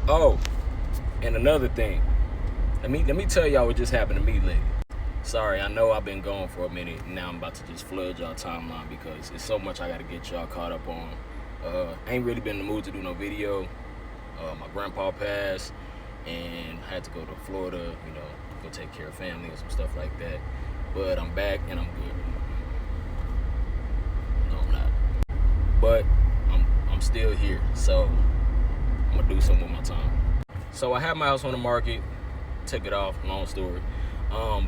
Oh, and another thing. Let me tell y'all what just happened to me lately. Sorry, I know I've been gone for a minute. Now I'm about to just flood y'all timeline because it's so much I got to get y'all caught up on. I ain't really been in the mood to do no video. My grandpa passed, and I had to go to Florida, go take care of family and some stuff like that. But I'm back and I'm good. No, I'm not. But I'm still here, so I'm gonna do something with my time. So I had my house on the market, took it off, long story.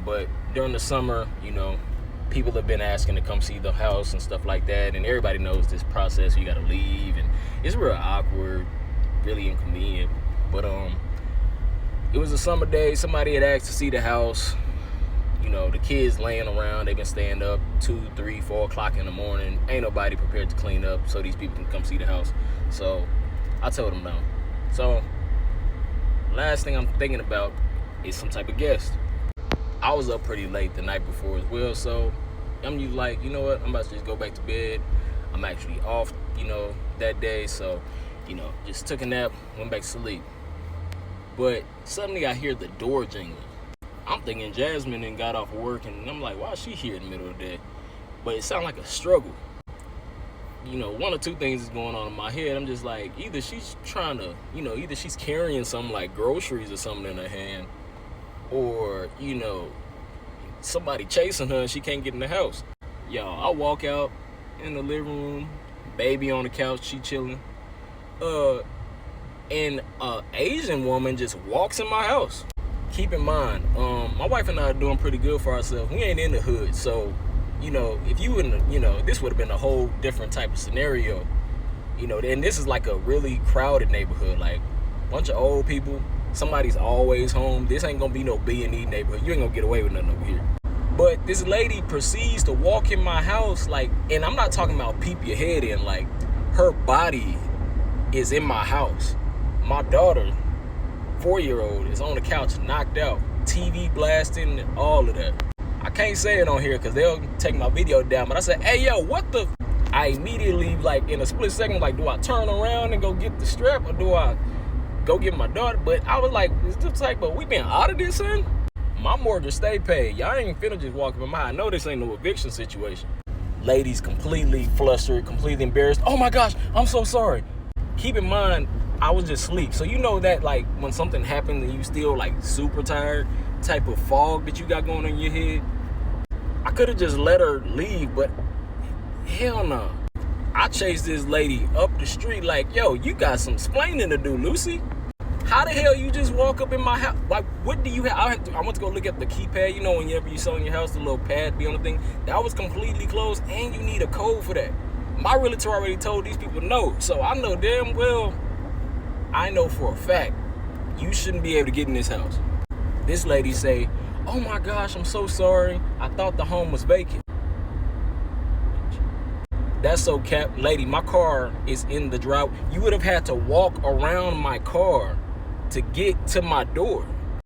But during the summer, people have been asking to come see the house and stuff like that, and everybody knows this process. You gotta leave, and it's real awkward, really inconvenient. But it was a summer day. Somebody had asked to see the house. The kids laying around. They've been staying up 2, 3, 4 o'clock in the morning. Ain't nobody prepared to clean up so these people can come see the house. So I told them no. So last thing I'm thinking about is some type of guest. I was up pretty late the night before as well, so I'm like, you know what? I'm about to just go back to bed. I'm actually off, that day, so, just took a nap, went back to sleep. But suddenly I hear the door jingling. I'm thinking Jasmine and got off work, and I'm like, why is she here in the middle of the day? But it sounded like a struggle. One or two things is going on in my head. I'm just like, either she's trying to, either she's carrying something like groceries or something in her hand, or, somebody chasing her and she can't get in the house. Y'all, I walk out in the living room, baby on the couch, she chilling. And a Asian woman just walks in my house. Keep in mind, my wife and I are doing pretty good for ourselves. We ain't in the hood, so, if you in the, this would have been a whole different type of scenario. And this is like a really crowded neighborhood, like bunch of old people. Somebody's always home. This ain't gonna be no B&E neighborhood. You ain't gonna get away with nothing over here. But this lady proceeds to walk in my house, and I'm not talking about peep your head in, her body is in my house. My daughter, 4-year-old, is on the couch, knocked out, TV blasting, all of that. I can't say it on here because they'll take my video down, but I said, hey, yo, what the? I immediately, in a split second, do I turn around and go get the strap, or do I go get my daughter? But I was like, is this but we been out of this, son? My mortgage stay paid. Y'all ain't finna just walk up in my house. I know this ain't no eviction situation. Lady's completely flustered, completely embarrassed. Oh my gosh, I'm so sorry. Keep in mind, I was just asleep. So that when something happens and you still super tired, type of fog that you got going on in your head. I could have just let her leave, but hell no. I chased this lady up the street yo, you got some explaining to do, Lucy. How the hell you just walk up in my house? What do you have? I went to go look at the keypad. Whenever you sell in your house, the little pad be on the thing. That was completely closed, and you need a code for that. My realtor already told these people no, so I know damn well, I know for a fact, you shouldn't be able to get in this house. This lady say, oh my gosh, I'm so sorry. I thought the home was vacant. That's so cap. Lady, my car is in the drive. You would have had to walk around my car to get to my door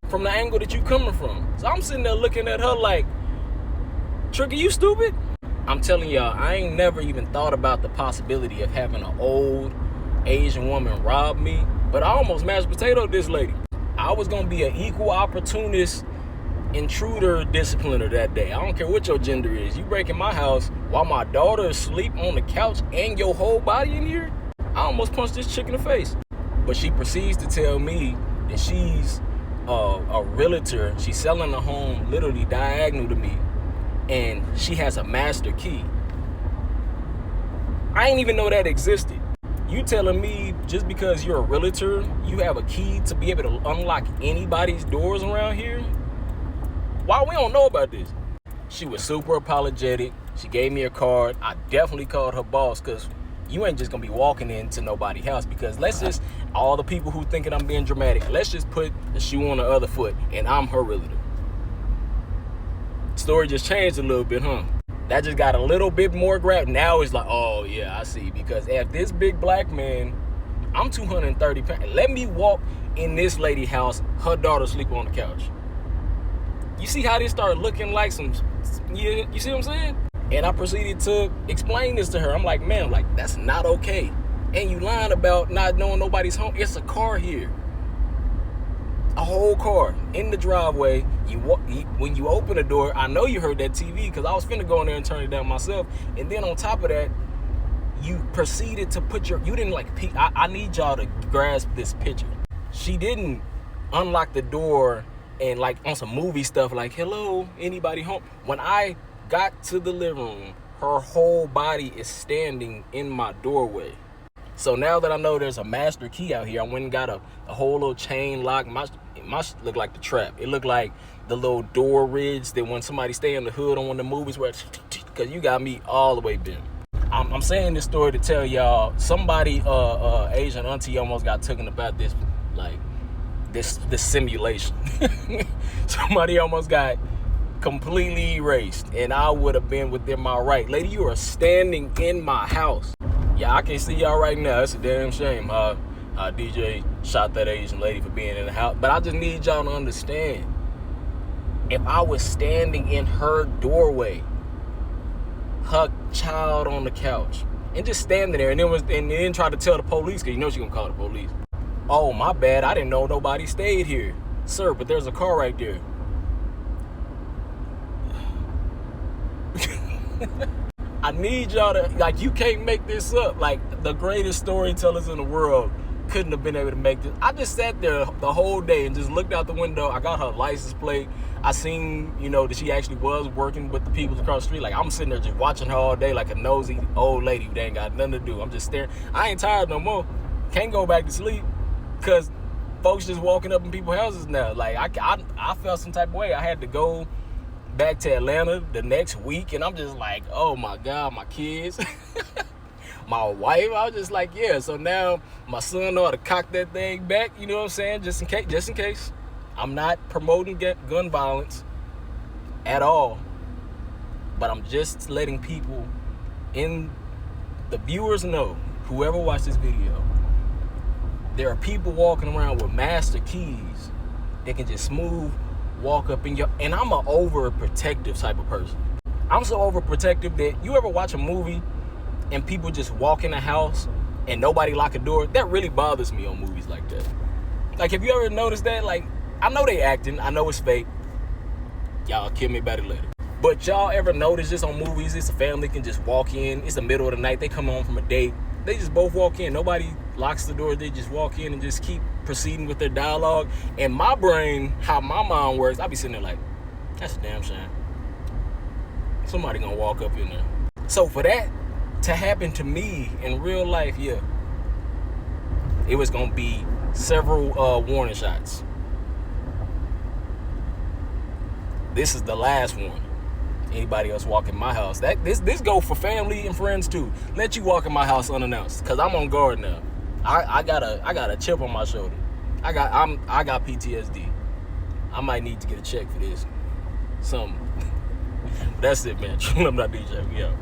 from the angle that you coming from. So I'm sitting there looking at her like, Tricky, you stupid? I'm telling y'all, I ain't never even thought about the possibility of having an old Asian woman rob me, but I almost mashed potato this lady. I was gonna be an equal opportunist intruder discipliner that day. I don't care what your gender is. You break in my house while my daughter is asleep on the couch and your whole body in here? I almost punched this chick in the face. But she proceeds to tell me that she's a realtor. She's selling a home literally diagonal to me, and she has a master key. I didn't even know that existed. You telling me just because you're a realtor, you have a key to be able to unlock anybody's doors around here? Why we don't know about this? She was super apologetic. She gave me a card. I definitely called her boss, because you ain't just gonna be walking into nobody's house. Because let's just, all the people who thinking I'm being dramatic, let's just put the shoe on the other foot and I'm her realtor. Story just changed a little bit, huh? That just got a little bit more grab. Now it's like, oh yeah, I see. Because if this big black man, I'm 230 pounds, let me walk in this lady house, her daughter sleep on the couch. You see how this started looking like some, you see what I'm saying? And I proceeded to explain this to her. I'm like, ma'am, that's not okay. And you lying about not knowing nobody's home. It's a car here. A whole car in the driveway. When you open the door, I know you heard that TV because I was finna go in there and turn it down myself. And then on top of that, you proceeded to put you didn't like peek. I need y'all to grasp this picture. She didn't unlock the door and like on some movie stuff like, hello, anybody home? When I got to the living room, her whole body is standing in my doorway. So now that I know there's a master key out here, I went and got a whole little chain lock. My looked like the trap. It looked like the little door ridge that when somebody stay in the hood on one of the movies where, because you got me all the way bent. I'm saying this story to tell y'all, somebody, Asian auntie almost got taken about this, like, this simulation. Somebody almost got completely erased, and I would have been within my right. Lady, you are standing in my house. Yeah, I can see y'all right now. It's a damn shame how DJ shot that Asian lady for being in the house. But I just need y'all to understand, if I was standing in her doorway, her child on the couch, and just standing there, and then try to tell the police, because you know she gonna call the police. Oh, my bad, I didn't know nobody stayed here. Sir, but there's a car right there. I need y'all to, like, you can't make this up. Like, the greatest storytellers in the world couldn't have been able to make this. I just sat there the whole day and just looked out the window. I got her license plate. I seen, that she actually was working with the people across the street. Like, I'm sitting there just watching her all day like a nosy old lady who ain't got nothing to do. I'm just staring. I ain't tired no more. Can't go back to sleep because folks just walking up in people's houses now. Like, I felt some type of way. I had to go back to Atlanta the next week, and I'm just like, oh my God, my kids, my wife. I was just like, yeah. So now my son know how to cock that thing back. You know what I'm saying? Just in case. I'm not promoting gun violence at all, but I'm just letting people the viewers know, whoever watched this video, there are people walking around with master keys that can just smooth walk up in and I'm an overprotective type of person. I'm so overprotective that you ever watch a movie and people just walk in the house and nobody lock a door? That really bothers me on movies like that. Like, have you ever noticed that? Like, I know they acting, I know it's fake. Y'all kill me about it later. But y'all ever notice this on movies? It's a family can just walk in. It's the middle of the night. They come home from a date. They just both walk in. Nobody locks the door. They just walk in and just keep proceeding with their dialogue. And my brain, how my mind works, I be sitting there like, that's a damn shame. Somebody gonna walk up in there. So for that to happen to me in real life, yeah, it was gonna be several warning shots. This is the last one. Anybody else walk in my house, this go for family and friends too. Let you walk in my house unannounced, cause I'm on guard now. I got a chip on my shoulder. I got PTSD. I might need to get a check for this. Something. That's it, man. I'm not DJ. We out.